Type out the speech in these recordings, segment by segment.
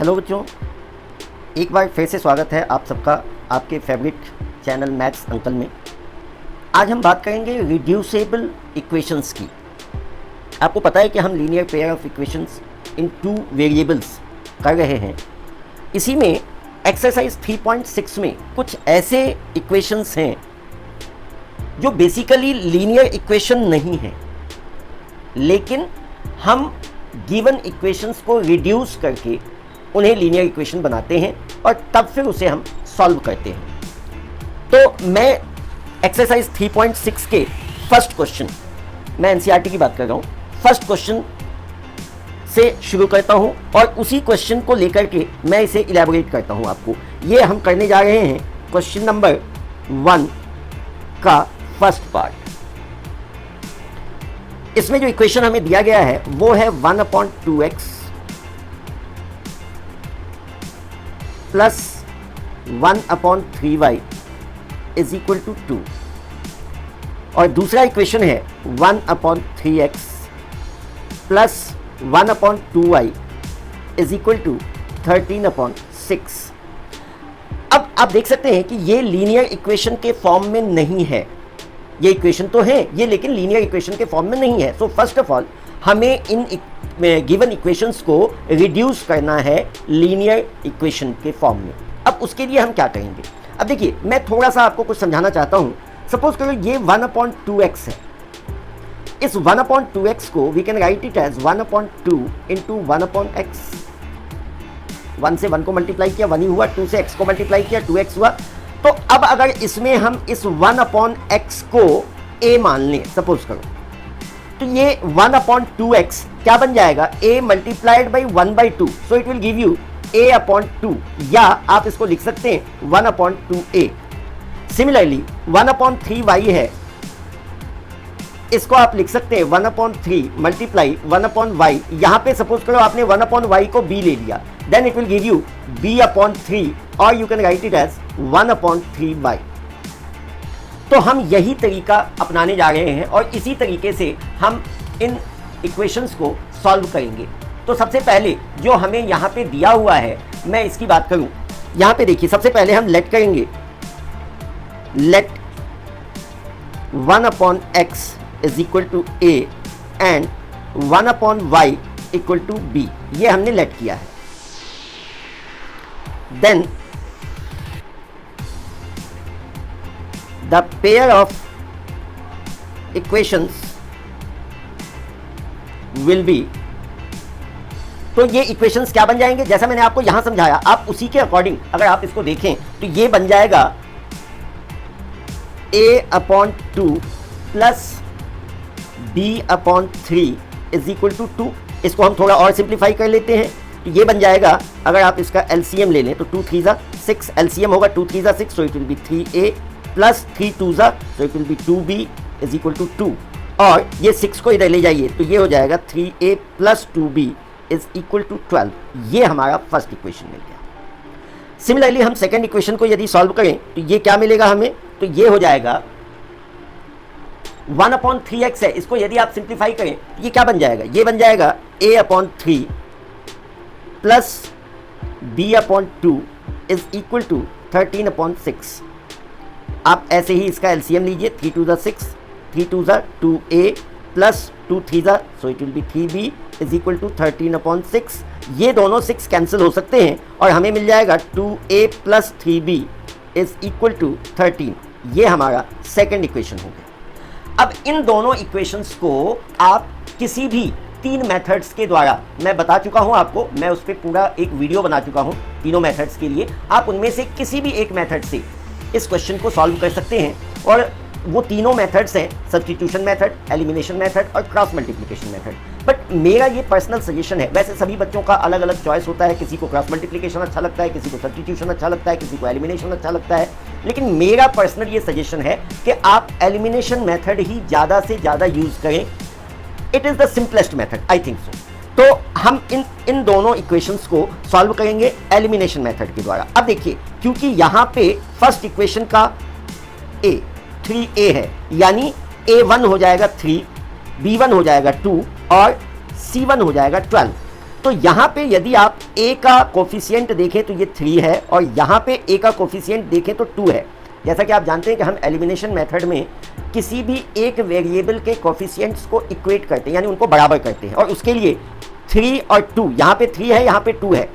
Hello बच्चों, एक बार फिर से स्वागत है आप सबका आपके फेवरेट चैनल मैथ्स अंकल में। आज हम बात करेंगे रिड्यूसेबल इक्वेशंस की। आपको पता है कि हम linear pair of equations in two variables कर रहे हैं। इसी में एक्सरसाइज 3.6 में कुछ ऐसे इक्वेशंस हैं जो बेसिकली लीनियर इक्वेशन नहीं है, लेकिन हम गिवन इक्वेशंस को रिड्यूस करके उन्हें लीनियर इक्वेशन बनाते हैं और तब फिर उसे हम सॉल्व करते हैं। तो मैं एक्सरसाइज 3.6 के फर्स्ट क्वेश्चन, मैं एनसीईआरटी की बात कर रहा हूँ, फर्स्ट क्वेश्चन से शुरू करता हूँ और उसी क्वेश्चन को लेकर के मैं इसे इलैबोरेट करता हूँ आपको। ये हम करने जा रहे हैं क्वेश्चन नंबर 1 का फर्स्ट पार्ट। इसमें जो इक्वेशन हमें दिया गया है वो है 1/2x plus 1/3y is equal to 2 और दूसरा इक्वेशन है 1/3x plus 1/2y is equal to 13/6। अब आप देख सकते हैं कि ये लीनियर इक्वेशन के फॉर्म में नहीं है। ये इक्वेशन तो है ये, लेकिन लीनियर इक्वेशन के फॉर्म में नहीं है। सो फर्स्ट ऑफ ऑल हमें इन गिवन इक्वेशंस को रिड्यूस करना है लीनियर इक्वेशन के फॉर्म में। अब उसके लिए हम क्या करेंगे? अब देखिए, मैं थोड़ा सा आपको कुछ समझाना चाहता हूँ। सपोज करो ये 1/2x है। इस 1/2x को we can write it as 1/2 into 1/x। 1 से 1 को मल्टीप्लाई किया 1 ही हुआ, 2 से x को मल्टीप्लाई किया 2x हुआ। तो अब अगर इसमें हम इस 1/x को a मान लें, सपोज करो, तो ये 1/2x क्या बन जाएगा? a multiplied by 1/2, so it will give you a/2, या आप इसको लिख सकते हैं 1/2a। सिमिलरली 1/3y है, इसको आप लिख सकते हैं 1/3 मल्टीप्लाई 1/y। यहां पे सपोज करो आपने 1/y को b ले लिया, then it will give you b/3, और you can write it as 1/3y। तो हम यही तरीका अपनाने जा रहे हैं और इसी तरीके से हम इन इक्वेशंस को सॉल्व करेंगे। तो सबसे पहले जो हमें यहाँ पे दिया हुआ है, मैं इसकी बात करूँ। यहाँ पे देखिए, सबसे पहले हम लेट करेंगे, let 1/x is equal to a and 1/y equal to b। ये हमने लेट किया है। Then the pair of equations will be, तो ये इक्वेशंस क्या बन जाएंगे? जैसा मैंने आपको यहां समझाया, आप उसी के अकॉर्डिंग अगर आप इसको देखें तो ये बन जाएगा a/2 plus b/3 is equal to 2। इसको हम थोड़ा और सिंप्लीफाई कर लेते हैं तो ये बन जाएगा, अगर आप इसका एलसीएम ले लें तो 2 3 6, एलसीएम होगा 2 3 6, so it will be 3a plus 3 2 so it will be 2b is equal to 2, और ये 6 को इधर ले जाइए तो ये हो जाएगा 3a plus 2b is equal to 12। ये हमारा फर्स्ट इक्वेशन मिल गया। सिमिलरली हम सेकेंड इक्वेशन को यदि सॉल्व करें तो ये क्या मिलेगा हमें? तो ये हो जाएगा 1/3x है, इसको यदि आप सिंप्लीफाई करें तो ये क्या बन जाएगा? ये बन जाएगा a/3 plus b/2 is equal to 13/6। आप ऐसे ही इसका एलसीएम लीजिए, 3 2 6, 3 2 2a plus 2 3 so it will be 3b is equal to 13/6। ये दोनों 6 कैंसिल हो सकते हैं और हमें मिल जाएगा 2a plus 3b is equal to 13। ये हमारा सेकेंड इक्वेशन हो गया। अब इन दोनों इक्वेशंस को आप किसी भी 3 मेथड्स के द्वारा, मैं बता चुका हूं आपको, मैं उस पर पूरा एक वीडियो बना चुका हूं तीनों मेथड्स के लिए। आप उनमें से किसी भी एक मेथड से इस क्वेश्चन को सॉल्व कर सकते हैं, और वो तीनों मेथड्स हैं सब्स्टिट्यूशन मेथड, एलिमिनेशन मेथड और क्रॉस मल्टीप्लिकेशन मेथड। बट मेरा ये पर्सनल सजेशन है, वैसे सभी बच्चों का अलग अलग चॉइस होता है, किसी को क्रॉस मल्टीप्लिकेशन अच्छा लगता है, किसी को सब्स्टिट्यूशन अच्छा लगता है, किसी को एलिमिनेशन अच्छा लगता है, लेकिन मेरा पर्सनल ये सजेशन है कि आप एलिमिनेशन मेथड ही ज़्यादा से ज़्यादा यूज़ करें। It is the simplest method, I think so. तो हम इन दोनों इक्वेशंस को सॉल्व करेंगे एलिमिनेशन मेथड के द्वारा। अब देखिए, क्योंकि यहाँ पे फर्स्ट इक्वेशन का a 3a है, यानी a1 हो जाएगा 3, b1 हो जाएगा 2 और c1 हो जाएगा 12। तो यहाँ पे यदि आप a का कोफिशिएंट देखें तो ये 3 है और यहाँ पे a का कोफिशिएंट देखें तो 2 है। जैसा कि आप जानते हैं कि हम एलिमिनेशन मेथड में किसी भी एक वेरिएबल के कोफिशिएंट्स को इक्वेट करते हैं, यानी उनको बराबर करते हैं, और उसके लिए 3 और 2, यहाँ पे 3 है, यहाँ पे 2 है।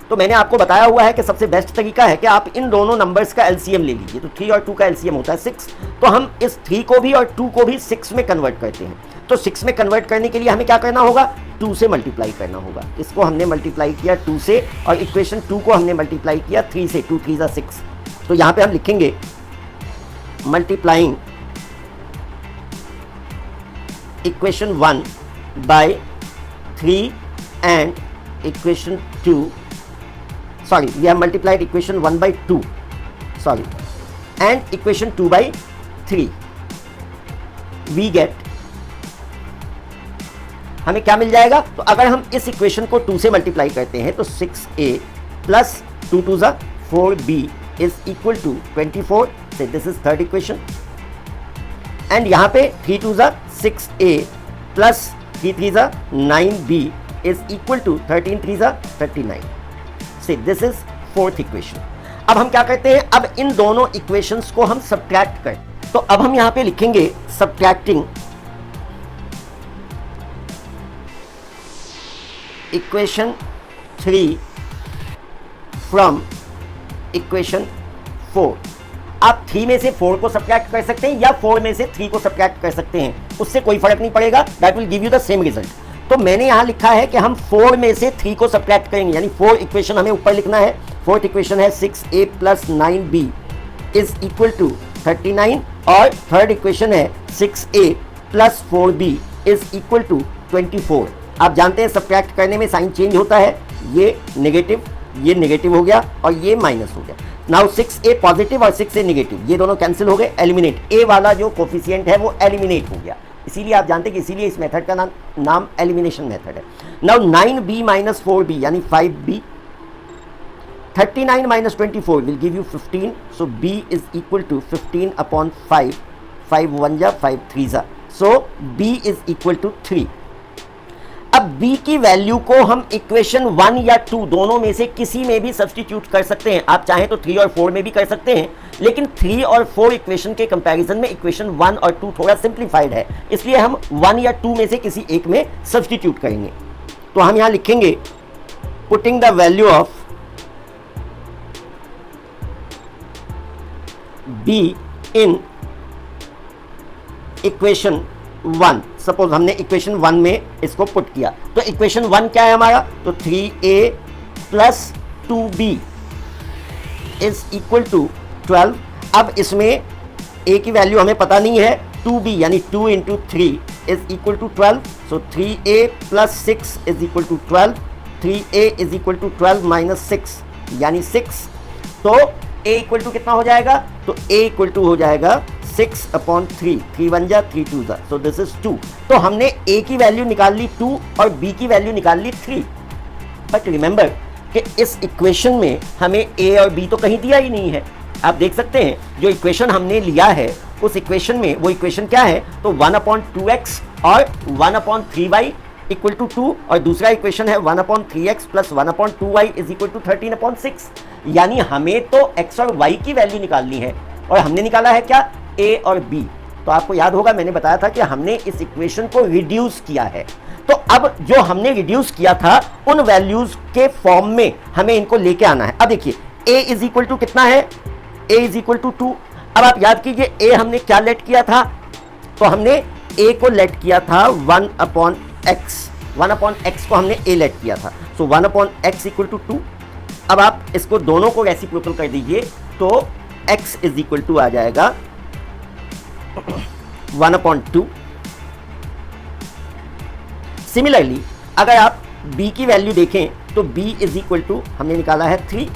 तो मैंने आपको बताया हुआ है कि सबसे बेस्ट तरीका है कि आप इन दोनों नंबर्स का एलसीएम ले लीजिए। तो 3 और 2 का एलसीएम होता है 6। तो हम इस 3 को भी और 2 को भी 6 में कन्वर्ट करते हैं। तो 6 में कन्वर्ट करने के लिए हमें क्या करना होगा, 2 से मल्टीप्लाई करना होगा। इसको हमने मल्टीप्लाई किया 2 से और इक्वेशन 2 को हमने मल्टीप्लाई किया 3 से। 2 3 6। तो यहाँ पे हम लिखेंगे multiplying equation 1 by 3 and equation 2, sorry, we have multiplied equation 1 by 2, sorry, and equation 2 by 3. We get, हमें क्या मिल जाएगा, तो अगर हम इस इक्वेशन को 2 से मल्टीप्लाई करते हैं तो 6a प्लस 2 2 ज़ा 4b इज इक्वल टू 24 से this is third equation. And यहाँ पे 3 2 ज़ा 6a प्लस 3 3 ज़ा 9b इज इक्वल टू 13 3 ज़ा 39 से दिस इज फोर्थ इक्वेशन। अब हम क्या करते हैं, अब इन दोनों इक्वेशंस को हम सब्ट्रैक्ट करें। तो अब हम यहां पे लिखेंगे सब्ट्रैक्टिंग इक्वेशन 3 फ्रॉम इक्वेशन 4। आप 3 में से 4 को सब्ट्रैक्ट कर सकते हैं या 4 में से 3 को सब्ट्रैक्ट कर सकते हैं, उससे कोई फर्क नहीं पड़ेगा, that will give you the same result. तो मैंने यहां लिखा है कि हम 4 में से 3 को सब्ट्रैक्ट करेंगे, यानी 4 इक्वेशन हमें ऊपर लिखना है। फोर्थ इक्वेशन है 6a plus 9b is equal to 39 और थर्ड इक्वेशन है 6a plus 4b is equal to 24। आप जानते हैं सब्ट्रैक्ट करने में साइन चेंज होता है, ये नेगेटिव हो गया और ये माइनस हो गया। नाउ 6a पॉजिटिव और 6a नेगेटिव, ये दोनों कैंसिल हो गए, एलिमिनेट, a वाला जो कोफिशिएंट है वो एलिमिनेट हो गया। इसीलिए आप जानते हैं कि इसीलिए इस मेथड का नाम एलिमिनेशन मेथड है। नाउ 9b माइनस 4b यानी 5b, 39 minus 24 will give you 15, so b is equal to 15 upon 5, 5 1 जा 5 3 जा, so b is equal to 3। अब b की वैल्यू को हम इक्वेशन 1 या 2 दोनों में से किसी में भी सब्स्टिट्यूट कर सकते हैं। आप चाहें तो 3 और 4 में भी कर सकते हैं, लेकिन 3 और 4 इक्वेशन के कंपैरिजन में इक्वेशन 1 और 2 थोड़ा सिंप्लीफाइड है, इसलिए हम 1 या 2 में से किसी एक में सब्स्टिट्यूट करेंगे। तो हम यहां लिखेंगे putting the value of b in equation 1। Suppose हमने इक्वेशन 1 में इसको पुट किया, तो इक्वेशन 1 क्या है हमारा, तो 3a plus 2b is equal to 12। अब इसमें a की वैल्यू हमें पता नहीं है, 2b यानी 2 into 3 is equal to 12, so 3a plus 6 is equal to 12, 3a is equal to 12 minus 6 यानी 6। तो a इक्वल टू कितना हो जाएगा, तो a इक्वल टू हो जाएगा 6 अपॉन 3, 3 1 जा 3 2 जा, सो दिस इज 2। तो हमने a की वैल्यू निकाल ली 2 और b की वैल्यू निकाल ली 3। बट रिमेंबर कि इस इक्वेशन में हमें a और b तो कहीं दिया ही नहीं है। आप देख सकते हैं जो इक्वेशन हमने लिया है उस इक्वेशन में वो इक्वेशन क्या है, तो 1/2x और 1/3y इक्वल टू 2, और दूसरा इक्वेशन है 1/3x plus 1/2y is equal to 13/6। यानी हमें तो x और y की वैल्यू निकालनी है और हमने निकाला है क्या, a और b। तो आपको याद होगा मैंने बताया था कि हमने इस इक्वेशन को रिड्यूस किया है। तो अब जो हमने रिड्यूस किया था उन वैल्यूज के फॉर्म में हमें इनको लेके आना है। अब देखिए a इज इक्वल टू कितना है, a इज इक्वल टू 2। अब आप याद कीजिए a हमने क्या लेट किया था, तो हमने a को लेट किया था 1/x, 1/x को हमने a लेट किया था, सो 1/x इक्वल टू 2। अब आप इसको दोनों को रेसिप्रोकल कर दीजिए तो x इज इक्वल टू आ जाएगा 1/2। सिमिलरली अगर आप b की वैल्यू देखें तो b इज इक्वल टू हमने निकाला है 3।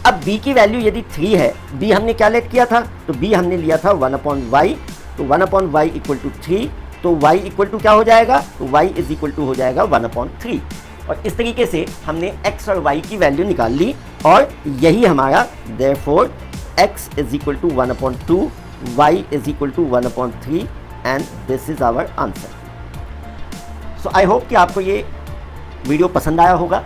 अब b की वैल्यू यदि 3 है, b हमने क्या लेट किया था, तो b हमने लिया था 1/y, तो 1/y इक्वल टू 3, तो y इक्वल टू क्या हो जाएगा, तो y इज इक्वल टू हो जाएगा 1/3। और इस तरीके से हमने x और y की वैल्यू निकाल ली और यही हमारा therefore x is equal to 1/2, y is equal to 1/3 and this is our answer. So I hope कि आपको ये वीडियो पसंद आया होगा।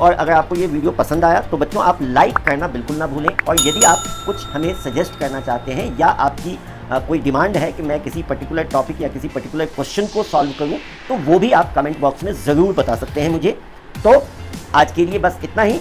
और अगर आपको ये वीडियो पसंद आया तो बच्चों आप लाइक करना बिल्कुल ना भूलें। और यदि आप कुछ हमें सजेस्ट करना चाहते हैं या आपकी कोई डिमांड है कि मैं किसी पर्टिकुलर टॉपिक या किसी पर्टिकुलर क्वेश्चन को सॉल्व करूं, तो वो भी आप कमेंट बॉक्स में ज़रूर बता सकते हैं मुझे। तो आज के लिए बस इतना ही।